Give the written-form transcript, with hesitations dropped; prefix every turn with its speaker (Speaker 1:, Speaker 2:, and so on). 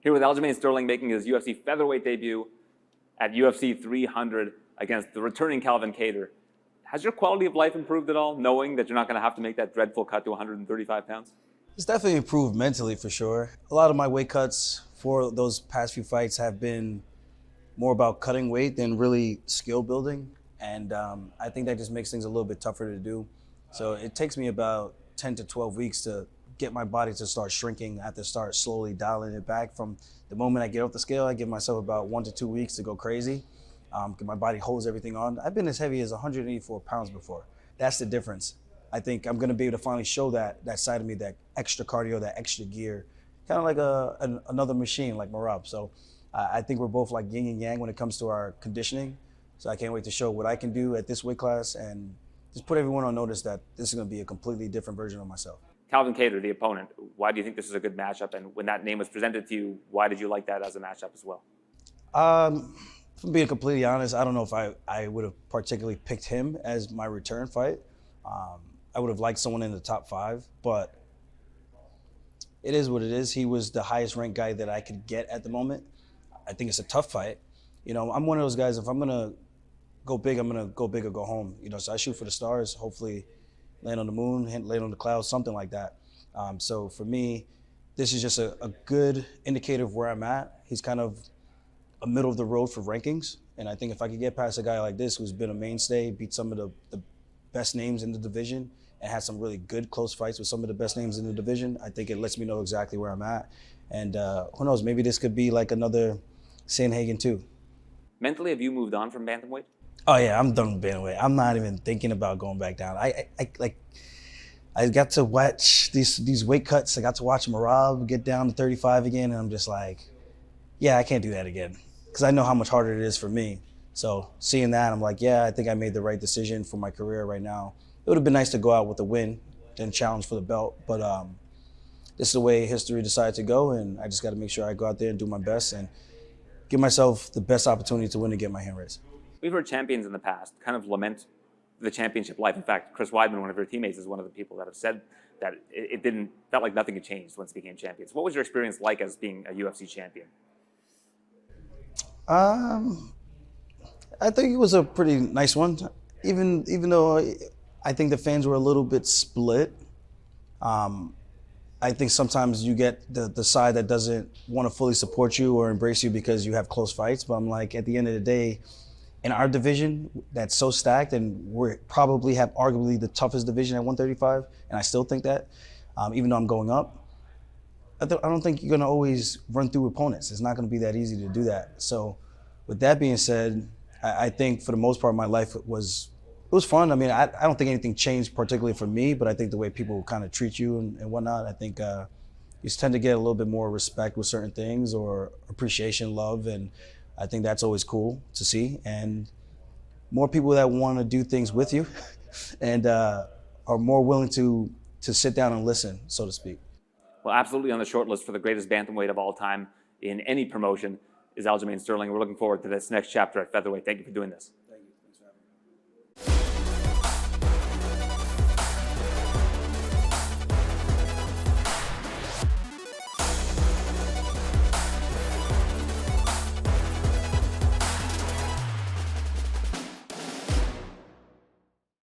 Speaker 1: Here with Aljamain Sterling making his UFC Featherweight debut at UFC 300 against the returning Calvin Kattar. Has your quality of life improved at all, knowing that you're not going to have to make that dreadful cut to 135 pounds?
Speaker 2: It's definitely improved mentally for sure. A lot of my weight cuts for those past few fights have been more about cutting weight than really skill building. And I think that just makes things a little bit tougher to do. So it takes me about 10 to 12 weeks to get my body to start shrinking. I have to start slowly dialing it back. From the moment I get off the scale, I give myself about 1 to 2 weeks to go crazy. My body holds everything on. I've been as heavy as 184 pounds before. That's the difference. I think I'm gonna be able to finally show that side of me, that extra cardio, that extra gear, kind of like another machine like Marab. So I think we're both like yin and yang when it comes to our conditioning. So I can't wait to show what I can do at this weight class and just put everyone on notice that this is gonna be a completely different version of myself.
Speaker 1: Calvin Kattar, the opponent, why do you think this is a good matchup? And when that name was presented to you, why did you like that as a matchup as well?
Speaker 2: If I'm being completely honest, I don't know if I would have particularly picked him as my return fight. I would have liked someone in the top 5, but it is what it is. He was the highest ranked guy that I could get at the moment. I think it's a tough fight. You know, I'm one of those guys, if I'm gonna go big, I'm gonna go big or go home. You know, so I shoot for the stars, hopefully land on the moon, land on the clouds, something like that. So for me, this is just a good indicator of where I'm at. He's kind of a middle of the road for rankings. And I think if I could get past a guy like this who's been a mainstay, beat some of the best names in the division, and had some really good close fights with some of the best names in the division, I think it lets me know exactly where I'm at. And who knows, maybe this could be like another Sandhagen too.
Speaker 1: Mentally, have you moved on from bantamweight?
Speaker 2: Oh yeah, I'm done with bantamweight. I'm not even thinking about going back down. I got to watch these weight cuts. I got to watch Marab get down to 35 again, and I'm just like, yeah, I can't do that again, because I know how much harder it is for me. So seeing that, I'm like, yeah, I think I made the right decision for my career right now. It would have been nice to go out with a win, then challenge for the belt, but this is the way history decided to go, and I just got to make sure I go out there and do my best and give myself the best opportunity to win and get my hand raised.
Speaker 1: We've heard champions in the past kind of lament the championship life. In fact, Chris Weidman, one of your teammates, is one of the people that have said that it felt like nothing had changed once he became champions. What was your experience like as being a UFC champion?
Speaker 2: I think it was a pretty nice one, even though I think the fans were a little bit split. I think sometimes you get the side that doesn't want to fully support you or embrace you because you have close fights. But I'm like, at the end of the day, in our division that's so stacked, and we probably have arguably the toughest division at 135, and I still think that, even though I'm going up, I don't think you're gonna always run through opponents. It's not gonna be that easy to do that. So with that being said, I think for the most part, my life it was fun. I mean, I don't think anything changed particularly for me, but I think the way people kind of treat you and whatnot, I think you tend to get a little bit more respect with certain things, or appreciation, love, and I think that's always cool to see. And more people that want to do things with you and are more willing to sit down and listen, so to speak.
Speaker 1: Well, absolutely on the short list for the greatest bantamweight of all time in any promotion is Aljamain Sterling. We're looking forward to this next chapter at featherweight. Thank you for doing this.